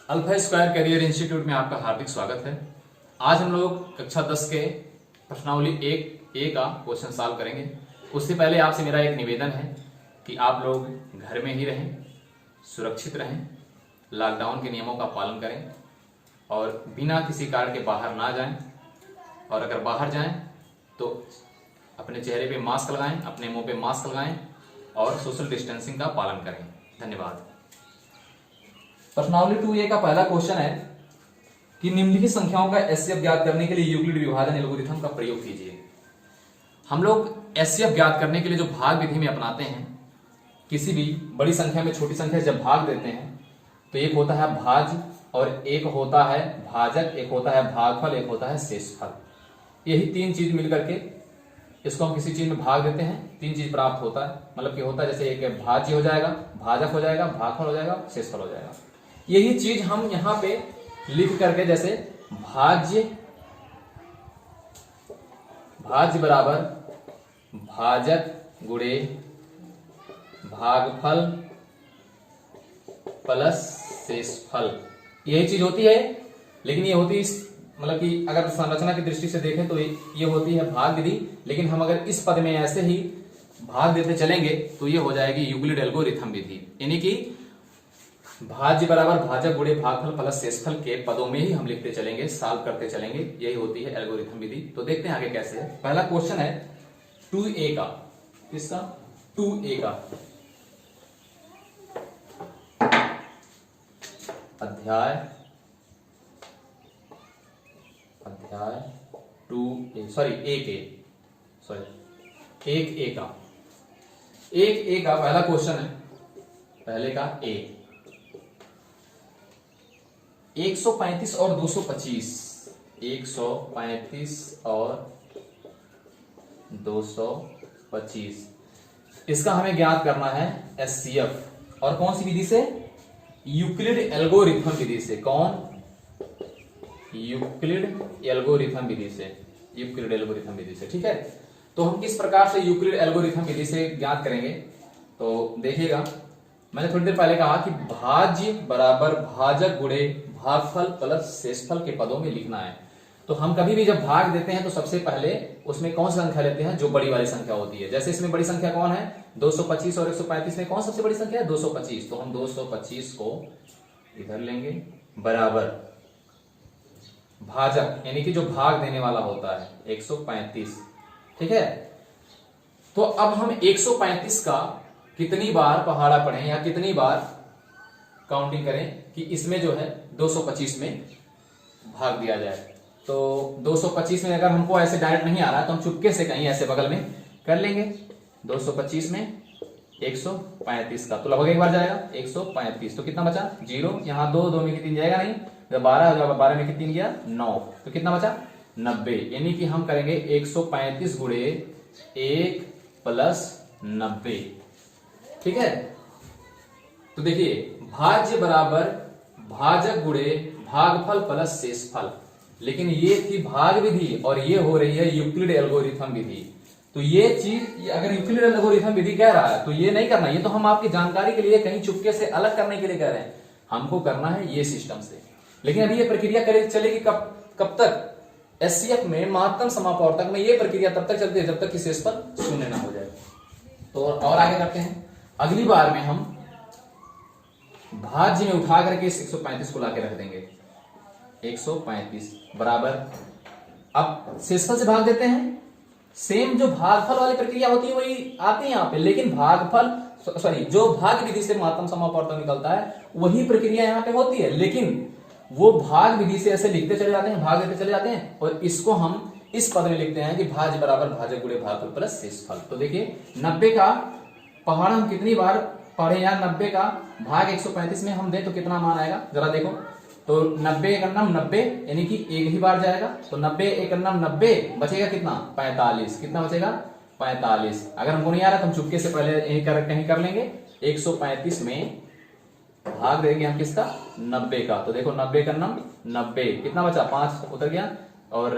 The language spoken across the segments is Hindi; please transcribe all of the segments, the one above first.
अल्फा स्क्वायर करियर इंस्टीट्यूट में आपका हार्दिक स्वागत है। आज हम लोग कक्षा 10 के प्रश्नावली 1A का क्वेश्चन सॉल्व करेंगे। उससे पहले आपसे मेरा एक निवेदन है कि आप लोग घर में ही रहें, सुरक्षित रहें, लॉकडाउन के नियमों का पालन करें और बिना किसी कारण के बाहर ना जाएं, और अगर बाहर जाएं तो अपने चेहरे पे मास्क लगाएं, अपने मुंह पे मास्क लगाएं और सोशल डिस्टेंसिंग का पालन करें। धन्यवाद। प्रश्नावली 2A का पहला क्वेश्चन है कि निम्नलिखित संख्याओं का एचसीएफ ज्ञात करने के लिए यूक्लिड विभाजन एल्गोरिथम का प्रयोग कीजिए। हम लोग एचसीएफ ज्ञात करने के लिए जो भाग विधि में अपनाते हैं, किसी भी बड़ी संख्या में छोटी संख्या जब भाग देते हैं तो एक होता है भाज्य और एक होता है भाजक, एक होता है भागफल, एक होता है शेषफल। यही तीन चीज मिलकर के इसको हम किसी चीज में भाग देते हैं, तीन चीज प्राप्त होता है। मतलब कि होता है जैसे एक भाज्य हो जाएगा, भाजक हो जाएगा, भागफल हो जाएगा, शेषफल हो जाएगा। यही चीज हम यहां पे लिख करके जैसे भाज्य बराबर भाजक गुणे भागफल प्लस शेषफल, यही चीज होती है। लेकिन ये होती है मतलब कि अगर संरचना की दृष्टि से देखें तो ये होती है भाग विधि, लेकिन हम अगर इस पद में ऐसे ही भाग देते चलेंगे तो ये हो जाएगी यूक्लिड एल्गोरिथम विधि। यानी कि भाज्य बराबर भाजक गुणे भागफल प्लस शेषफल के पदों में ही हम लिखते चलेंगे, सॉल्व करते चलेंगे। यही होती है एल्गोरिथम विधि। तो देखते हैं आगे कैसे है। पहला क्वेश्चन है 2A का। किसका? 2A का। अध्याय 2A सॉरी 1A का 1A का पहला क्वेश्चन है। पहले का A 135 और 225, 135 और 225, इसका हमें ज्ञात करना है एचसीएफ। और कौन सी विधि से? यूक्लिड एल्गोरिथम विधि से। कौन? यूक्लिड एल्गोरिथम विधि से। यूक्लिड एल्गोरिथम विधि से, ठीक है। तो हम किस प्रकार से यूक्लिड एल्गोरिथम विधि से ज्ञात करेंगे तो देखिएगा। मैंने थोड़ी देर पहले कहा कि भाज्य बराबर भाजक गुणे भागफल प्लस शेषफल के पदों में लिखना है। तो हम कभी भी जब भाग देते हैं तो सबसे पहले उसमें कौन सी संख्या लेते हैं? जो बड़ी वाली संख्या होती है। जैसे इसमें बड़ी संख्या कौन है? 225 और 135 में कौन सबसे बड़ी संख्या है? 225। तो हम 225 को इधर लेंगे बराबर भाजक यानी कि जो भाग देने वाला होता है 135, ठीक है। तो अब हम 135 का कितनी बार पहाड़ा पढ़ें या कितनी बार काउंटिंग करें कि इसमें जो है 225 में भाग दिया जाए। तो 225 में अगर हमको ऐसे डायरेक्ट नहीं आ रहा है तो हम चुपके से कहीं ऐसे बगल में कर लेंगे। 225 में 135 का तो लगभग एक बार जाएगा 135। तो कितना बचा? 0। यहाँ 2 में कितनी जाएगा? नहीं। जब 12 हो जाएगा, 12 में कितनी गया? 9। तो कितना बचा? 90। यानी कि हम करेंगे 135 गुणे 1 प्लस 90, ठीक है। तो देखिए भाज्य बराबर भाजक गुणे भागफल प्लस शेषफल, लेकिन ये थी भाग विधि और ये हो रही है यूक्लिड एल्गोरिथम विधि। तो ये चीज अगर यूक्लिड एल्गोरिथम विधि कह रहा है तो ये नहीं करना। ये तो हम आपकी जानकारी के लिए कहीं चुपके से अलग करने के लिए कह रहे हैं। हमको करना है ये सिस्टम से। लेकिन अभी ये प्रक्रिया चलेगी कब तक? एचसीएफ में महत्तम समापवर्तक में ये प्रक्रिया तब तक चलती है जब तक कि शेषफल शून्य ना हो जाए। तो और आगे करते हैं। अगली बार में हम भाज्य में उठा करके इस 135 को लाके रख देंगे। 135 बराबर, अब शेषफल से भाग देते हैं। सेम जो भागफल वाली प्रक्रिया होती है वही आती है यहाँ पे, लेकिन जो भाग विधि से महत्तम समापवर्तक निकलता है वही प्रक्रिया यहाँ पे होती है। लेकिन वो भाग विधि से ऐसे लिखते चले जाते हैं, भाग देते चले जाते हैं, और इसको हम इस पद में लिखते हैं कि भाज्य बराबर भाजक गुणे भागफल प्लस शेषफल। तो देखिए 90 का पहाड़ा हम कितनी बार पढ़े यार? 90 का भाग 135 में हम दें तो कितना मान आएगा जरा देखो। तो 90 एकन्नम 90 यानी कि एक ही बार जाएगा। तो 90 एकन्नम 90 बचेगा कितना? 45। कितना बचेगा? 45। अगर हमको नहीं आ रहा तो हम चुपके से पहले यही कहीं कर लेंगे। 135 में भाग देंगे हम किसका? 90 का। तो देखो 90 एकन्नम 90, कितना बचा? 5 उतर गया, और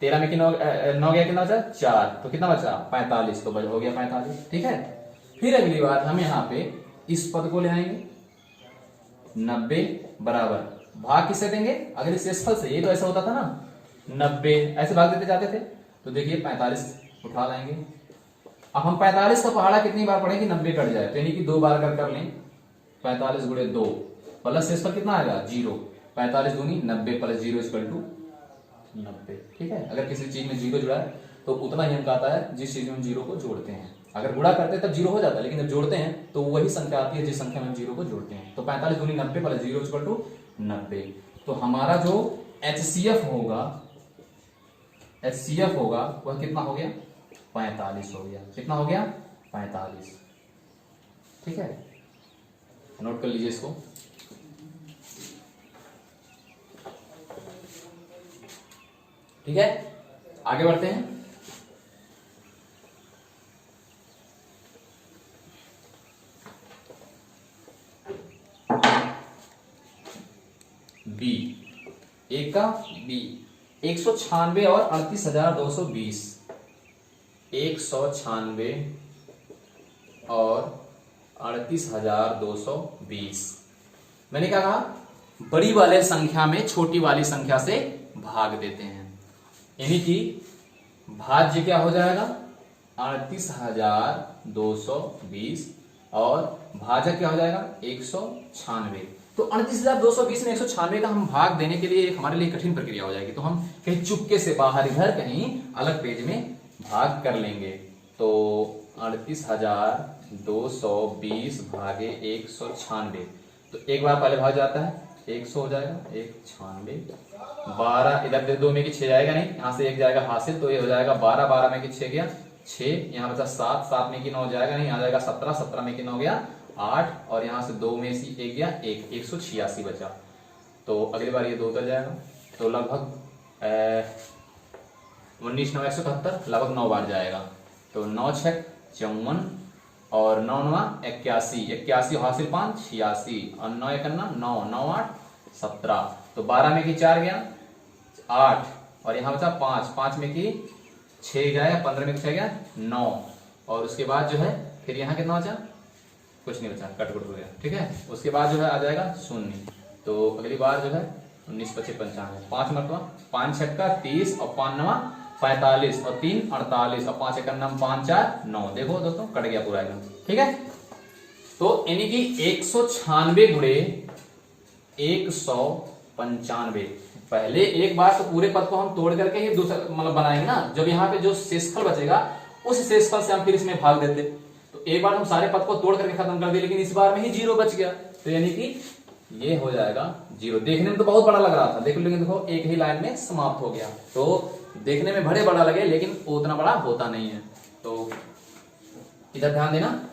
13 में 9 गया, कितना बचा? 4। तो कितना बचा? 45। तो हो गया 45, ठीक है। फिर अगली बार हम यहाँ पे इस पद को ले आएंगे, 90 बराबर भाग किससे देंगे, अगर इस शेषफल से, ये तो ऐसा होता था ना 90 ऐसे भाग देते जाते थे, तो देखिए 45 उठा लाएंगे। अब हम 45 का पहाड़ा कितनी बार पढ़ेंगे, 90 कट जाए तो यानी कि 2 बार कर लें, 45 गुणे 2 प्लस शेषफल कितना आएगा 0, 45 दूनी 90 प्लस 0 इक्वल टू 90। ठीक है, अगर किसी चीज में 0 जुड़ा है तो उतना ही अंक आता है जिस चीज में हम 0 को जोड़ते हैं। अगर गुणा करते हैं तब 0 हो जाता है, लेकिन जब जोड़ते हैं तो वही संख्या आती है जिस संख्या में हम 0 को जोड़ते हैं। तो 45 दूनी 90 प्लस 0 इक्वल टू 90। तो हमारा जो HCF होगा वह कितना हो गया, 45 हो गया। कितना हो गया, 45। ठीक है, नोट कर लीजिए इसको। ठीक है, आगे बढ़ते हैं। बी, एक का बी, 196 और 38,220, 196 और 38,220। मैंने क्या कहा, बड़ी वाले संख्या में छोटी वाली संख्या से भाग देते हैं, यानी कि भाज्य क्या हो जाएगा 38,220 और भाजक क्या हो जाएगा 196। तो 38,220 में 196 का हम भाग देने के लिए हमारे लिए कठिन प्रक्रिया हो जाएगी, तो हम कहीं चुपके से बाहर इधर कहीं अलग पेज में भाग कर लेंगे। तो 38,220 भागे 196, तो एक बार पहले भाग जाता है 100 हो जाएगा, 196 12 इधर दे 2 में कि 6 जाएगा नहीं, यहाँ से 1 जाएगा हासिल, तो ये हो जाएगा 12 12 में कि 6 गया 6, यहाँ बचा 7 7 में कि 9 जाएगा नहीं, यहाँ जाएगा 17 17 में कि 9 गया 8, और यहाँ से 2 में से 1 गया 1, 186 बचा। तो अगली बार ये 2 उतर जाएगा, तो लगभग 19 9 177 लगभग 9 बार जाएगा। तो 9 6 54 और 9 9 81, 81 हासिल 5 86 और 9 1 9 9 8 17। तो 12 में की 4 गया 8, और यहाँ बचा 5 5 में की 6 जाएगा, 15 में की 6 गया 9, और उसके बाद जो है फिर यहाँ कितना बचा, कुछ नहीं बचा, कट हो गया। ठीक है, उसके बाद जो है आ जाएगा 0। तो अगली बार जो है 19 25 95, 5 मरतबा 5 छक्का 30 और 5 नवा 45 और 3 48 और 5 1 5 4 9। देखो दोस्तों कट गया पूरा एकदम। ठीक है, तो यानी कि 196 गुणे 195, पहले एक बार तो पूरे पद को हम तोड़ करके ही दूसरा मतलब बनाएंगे ना, जब यहाँ पे जो शेषफल बचेगा उस शेषफल से हम फिर इसमें भाग देते। तो एक बार हम सारे पद को तोड़ करके खत्म कर दिए, लेकिन इस बार में ही 0 बच गया, तो यानी कि ये हो जाएगा 0। देखने में तो बहुत बड़ा लग रहा था, देखो, लेकिन देखो एक ही लाइन में समाप्त हो गया। तो देखने में भले बड़ा लगे लेकिन उतना बड़ा होता नहीं है। तो इधर ध्यान देना,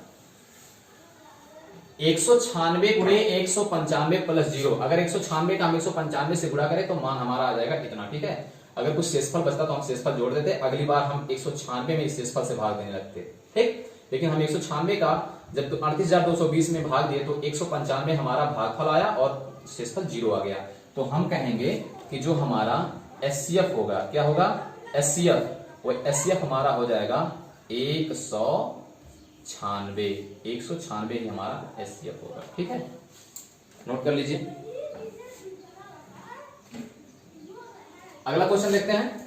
196 गुणे 195 प्लस 0, अगर 196 का हम 195 से गुणा करें तो मान हमारा आ जाएगा इतना। ठीक है, अगर कुछ शेषफल बचता तो हम शेषफल जोड़ देते, अगली बार हम 196 में इस शेषफल से भाग देने लगते। ठीक, लेकिन हम 196 का जब 38,220 में भाग दिए तो 195 हमारा भागफल आया और शेषफल 0 आ गया। तो हम कहेंगे कि जो हमारा HCF होगा, क्या होगा HCF, वो HCF हमारा हो जाएगा 196 ही हमारा HCF होगा। ठीक है, नोट कर लीजिए। अगला क्वेश्चन देखते हैं।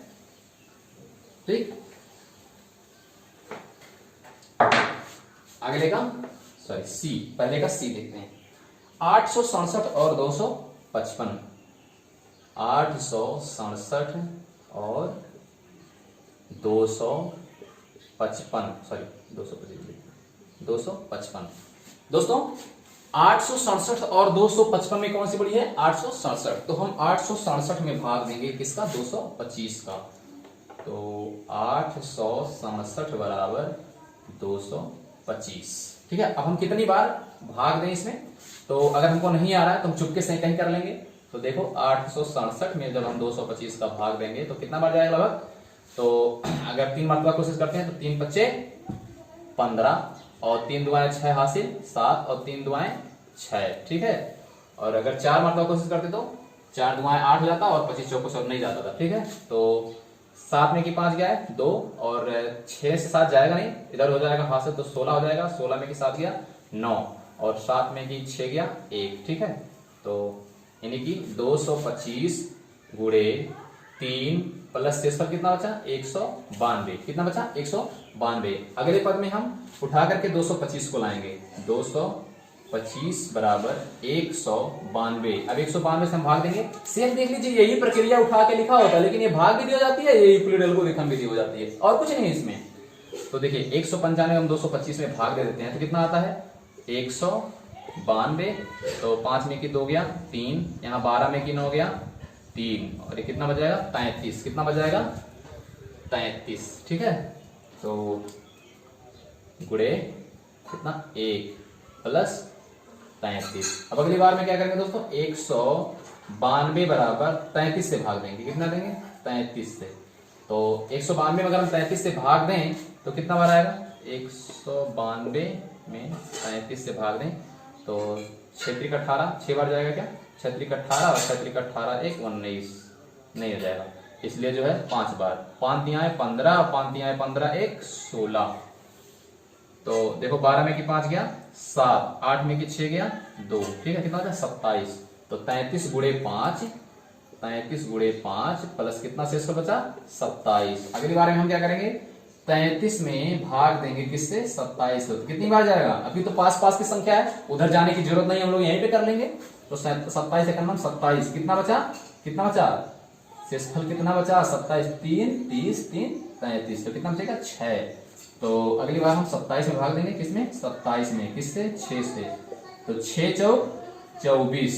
ठीक, अगले का सी, पहले का सी देखते हैं। 867 और 255, 867 और 255 दोस्तों 867 और 255 में कौन सी बड़ी है 867, तो हम 867 में भाग देंगे किसका 225 का। तो 867 बराबर 225। ठीक है, अब हम कितनी बार भाग दें इसमें, तो अगर हमको नहीं आ रहा है तो हम चुपके से कहीं कर लेंगे। तो देखो 867 में जब हम 225 का भाग देंगे तो कितना बार जाएगा लगभग, तो अगर 3 मरतबा कोशिश करते हैं तो 3 बच्चे 15 और 3 दुआएं 6 हासिल 7 और 3 दुआएं 6। ठीक है, और अगर 4 मरतबा कोशिश करते तो 4 दुआएं 8 हो जाता और 25 चौको सब नहीं जाता था। ठीक है, तो 7 में की 5 गया है 2, और 6 से 7 जाएगा नहीं, इधर हो जाएगा हाथ से, तो 16 हो जाएगा, 16 में की 7 गया 9, और 7 में की 6 गया 1। ठीक है, तो यानी कि 225 गुणे 3 प्लस शेषफल कितना बचा 192, कितना बचा 192। अगले पद में हम उठा करके 225 को लाएंगे, 225 बराबर 192। अब 192 से हम भाग देंगे। सेम देख लीजिए यही प्रक्रिया उठा के लिखा होता है, लेकिन ये भाग भी दी हो जाती है, ये यूक्लिड एल्गोरिथम भी दी हो जाती है, और कुछ नहीं है इसमें। तो देखिए 195 हम 225 में भाग दे देते हैं तो कितना आता है 192। तो 5 में की 2 गया 3, यहाँ 12 में की 9 गया 3, और ये कितना बच जाएगा 33। कितना बच जाएगा 33, ठीक है। तो गुणे कितना 1 प्लस 33। अब अगली बार में क्या करेंगे दोस्तों 192 बराबर 33 से भाग देंगे। कितना देंगे 33 से। तो 192 में अगर हम 33 से भाग दें तो कितना बार आएगा 192 में 33 से भाग दें तो 6 का 18, 6 बार जाएगा क्या 6 का 18 और 6 का 18 1 19 नहीं हो जाएगा, इसलिए जो है 5 बार। 5 तिहाई 15, 5 तिहाई 15 1 16। तो देखो 12 में की 5 गया 7, 8 में की 6 गया 2, ठीक है। कितना होता है 27। तो 33 गुणे 5, 33 गुणे 5 प्लस कितना शेष बचा 27। अगली बार में हम क्या करेंगे 33 में भाग देंगे किससे 27 से। तो कितनी बार जाएगा, अभी तो पास पास की संख्या है, उधर जाने की जरूरत नहीं, हम लोग यहीं पे कर लेंगे। तो 27 से करना 27, कितना बचा शेषफल कितना बचा 27, 3 30 3 33। तो कितना बचेगा 6। तो अगली बार हम 27 में भाग देंगे, किसमें 27 में, किससे 6 से। तो 6 चौक 24,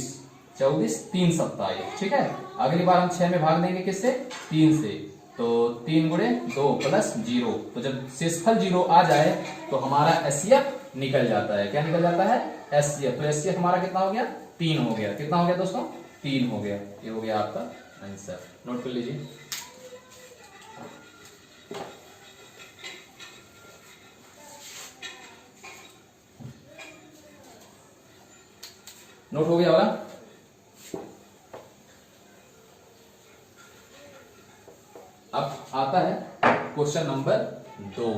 24 3 27, ठीक है। अगली बार हम 6 में भाग देंगे किससे 3 से। तो 3 गुणे 2 प्लस 0। तो जब शेषफल 0 आ जाए तो हमारा एचसीएफ निकल जाता है। क्या निकल जाता है एचसीएफ। तो एचसीएफ हमारा कितना हो गया 3 हो गया। कितना हो गया दोस्तों 3 हो गया। ये हो गया आपका आंसर, नोट कर लीजिए। नोट हो गया होगा। अब आता है क्वेश्चन नंबर 2।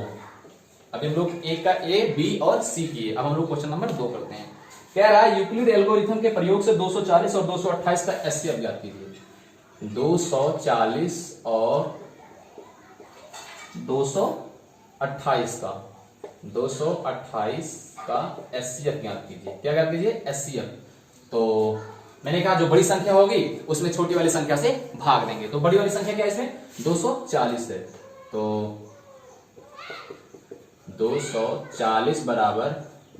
अभी हम लोग एक का ए बी और सी किए, अब हम लोग क्वेश्चन नंबर 2 करते हैं। कह रहा है यूक्लिड एल्गोरिथम के प्रयोग से 240 और 228 का एचसीएफ ज्ञात कीजिए। 240 और 228 का 228 का एचसीएफ ज्ञात कीजिए। क्या ज्ञात कीजिए एचसीएफ। तो मैंने कहा जो बड़ी संख्या होगी उसमें छोटी वाली संख्या से भाग देंगे। तो बड़ी वाली संख्या क्या है इसमें 240 है। तो 240 बराबर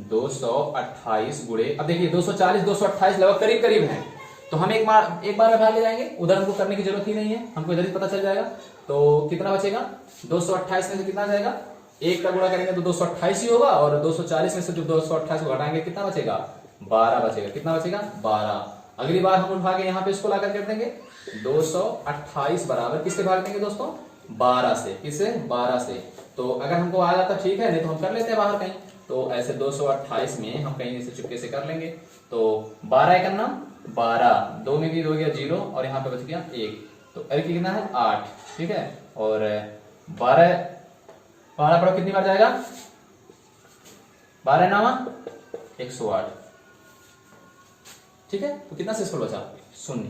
228 गुणे, अब देखिए 240 228 लगभग करीब करीब है, तो हम एक बार में भाग ले जाएंगे, उधर हमको करने की जरूरत ही नहीं है, हमको इधर ही पता चल जाएगा। तो कितना बचेगा 228 में से कितना जाएगा, 1 का गुणा करेंगे तो 228 ही होगा, और 240 में से जो 228 को घटाएंगे कितना बचेगा 12 बचेगा। कितना बचेगा 12। अगली बार हम उठा के यहाँ पे इसको लाकर कर देंगे 228 बराबर किससे भाग देंगे दोस्तों 12 से। किससे 12 से। तो अगर हमको आ जाता ठीक है, नहीं तो हम कर लेते हैं बाहर कहीं। तो ऐसे 228 में हम कहीं से चुपके से कर लेंगे। तो 12 करना 12, 2 में भी 2 गया 0 और यहाँ पे बच गया 1। तो अरे कितना है 8, ठीक है। और 12 पढ़ो कितनी बार जाएगा 12 नामा 108, ठीक है। तो कितना शेषफल बचा 0।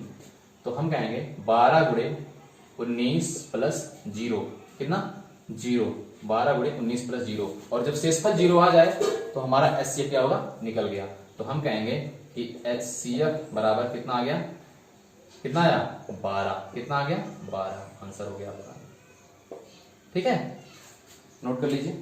तो हम कहेंगे 12 गुणे 19 प्लस 0 कितना 0, 12 गुणे 19 प्लस 0, और जब शेषफल 0 आ जाए तो हमारा एचसीएफ क्या होगा निकल गया। तो हम कहेंगे कि एचसीएफ बराबर कितना आ गया, कितना आया 12। कितना आ गया 12, आंसर हो गया आपका, ठीक है। नोट कर लीजिए।